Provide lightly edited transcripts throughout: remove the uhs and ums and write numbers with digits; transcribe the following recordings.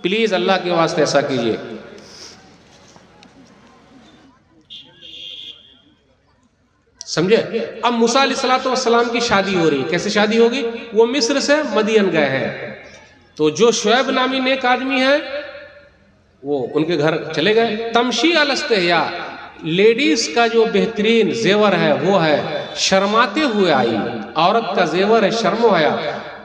Please अल्लाह के वास्ते ऐसा कीजिए। समझे? अब मूसा अलैहिस्सलाम की शादी हो रही है। कैसे शादी होगी? वो मिस्र से मदियन गए हैं, तो जो शुएब नामी नेक आदमी है वो उनके घर चले गए। तमशी अलस्तहया, लेडीज का जो बेहतरीन जेवर है वो है शर्माते हुए आई। औरत का जेवर है शर्मो हया।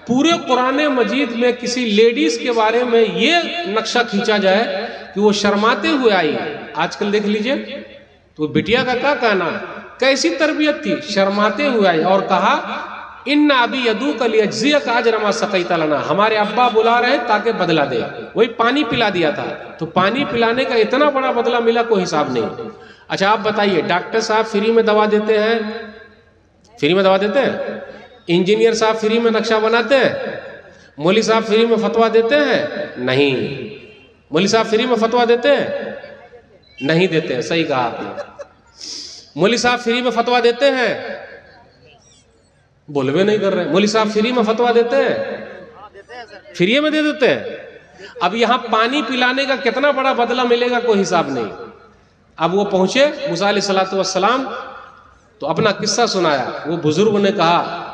पूरे कुरान मजीद में किसी लेडीज के बारे में ये नक्शा खींचा जाए कि वो शर्माते हुए आई। आजकल देख लीजिए, तो बिटिया का क्या कहना, कैसी तरबियत थी, शर्माते हुए आई और कहा इन्ना अबी यदू कल अज्जिया का अजरमा सकैता लना, हमारे अब्बा बुला रहे ताकि बदला दे। वही पानी पिला दिया था, तो पानी पिलाने का इतना बड़ा बदला मिला, कोई हिसाब नहीं। अच्छा आप बताइए, डॉक्टर साहब फ्री में दवा देते हैं? फ्री में दवा देते हैं? इंजीनियर साहब फ्री में नक्शा बनाते हैं? मौलवी साहब फ्री में फतवा देते हैं? नहीं। मौलवी साहब फ्री में फतवा देते हैं? नहीं देते हैं। सही कहा आपने। मौलवी साहब फ्री में फतवा देते हैं? बोलवे नहीं कर रहे। मौलवी साहब फ्री में फतवा देते हैं? फ्री में दे देते हैं। अब यहां पानी पिलाने का कितना बड़ा बदला मिलेगा, कोई हिसाब नहीं। अब वो पहुंचे मूसा अलैहिस्सलाम, तो अपना किस्सा सुनाया। वो बुजुर्ग ने कहा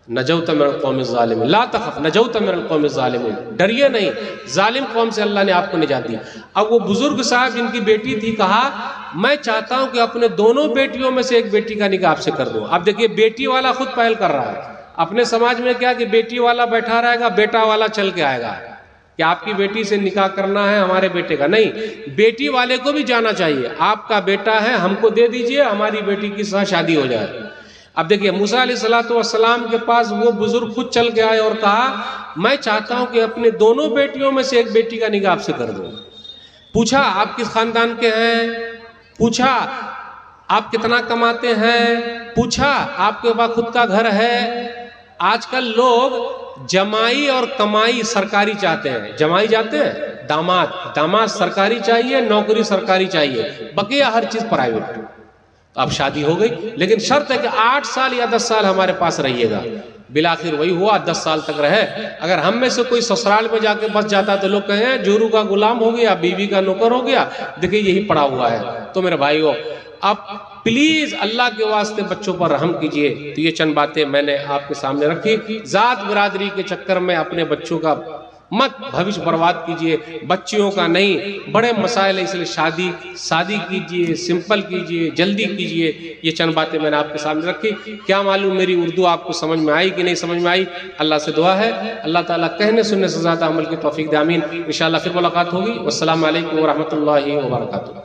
नजौत मिनल कौमिज़ ज़ालिमीन, ला तखफ नजौत मिनल कौमिज़ ज़ालिमीन, डरिए नहीं, जालिम कौम से अल्लाह ने आपको निजात दी। अब वो बुजुर्ग साहब जिनकी बेटी थी, कहा मैं चाहता हूं कि अपने दोनों बेटियों में से एक बेटी का निकाह आपसे कर दूं। अब देखिए, बेटी वाला खुद पहल कर रहा है। अपने समाज में क्या कि बेटी वाला बैठा रहेगा, बेटा वाला चल के आएगा कि आपकी बेटी से निकाह करना है, हमारे बेटे का नहीं। बेटी वाले को भी जाना चाहिए, आपका बेटा है, हमको दे दीजिए, हमारी बेटी की साथ शादी हो जाए। अब देखिए, मूसा अलैहिस्सलाम के पास वो बुजुर्ग खुद चल के आए और कहा मैं चाहता हूं कि अपने दोनों बेटियों में से एक बेटी का निकाह आपसे कर दूं। पूछा आप किस खानदान के हैं, पूछा आप कितना कमाते हैं, पूछा आपके पास खुद का घर है। आजकल लोग जमाई और कमाई सरकारी चाहते हैं। जमाई जाते हैं, दामाद सरकारी चाहिए, नौकरी सरकारी चाहिए, बकिया हर चीज प्राइवेट। अब शादी हो गई, लेकिन शर्त है कि 8 साल या 10 साल हमारे पास रहिएगा। बिलाखिर वही हुआ, 10 साल तक रहे। अगर हम में से कोई ससुराल में जाके बस जाता तो लोग कहें जोरू का गुलाम हो गया, बीवी का नौकर हो गया। देखिए यही पड़ा हुआ है। तो मेरे भाइयों, आप प्लीज अल्लाह के वास्ते बच्चों पर रहम कीजिए। तो ये चंद बातें मैंने आपके सामने रखी। जात बिरादरी के चक्कर में अपने बच्चों का मत भविष्य बर्बाद कीजिए, बच्चियों का नहीं। बड़े मसाइल है, इसलिए शादी कीजिए, सिंपल कीजिए, जल्दी कीजिए। ये चंद बातें मैंने आपके सामने रखी। क्या मालूम मेरी उर्दू आपको समझ में आई कि नहीं समझ में आई। अल्लाह से दुआ है अल्लाह ताला कहने सुनने से ज़्यादा अमल की तौफीक दे। आमीन। इंशाअल्लाह फिर मुलाकात होगी। वस्सलामु अलैकुम व रहमतुल्लाहि व बरकातुहू।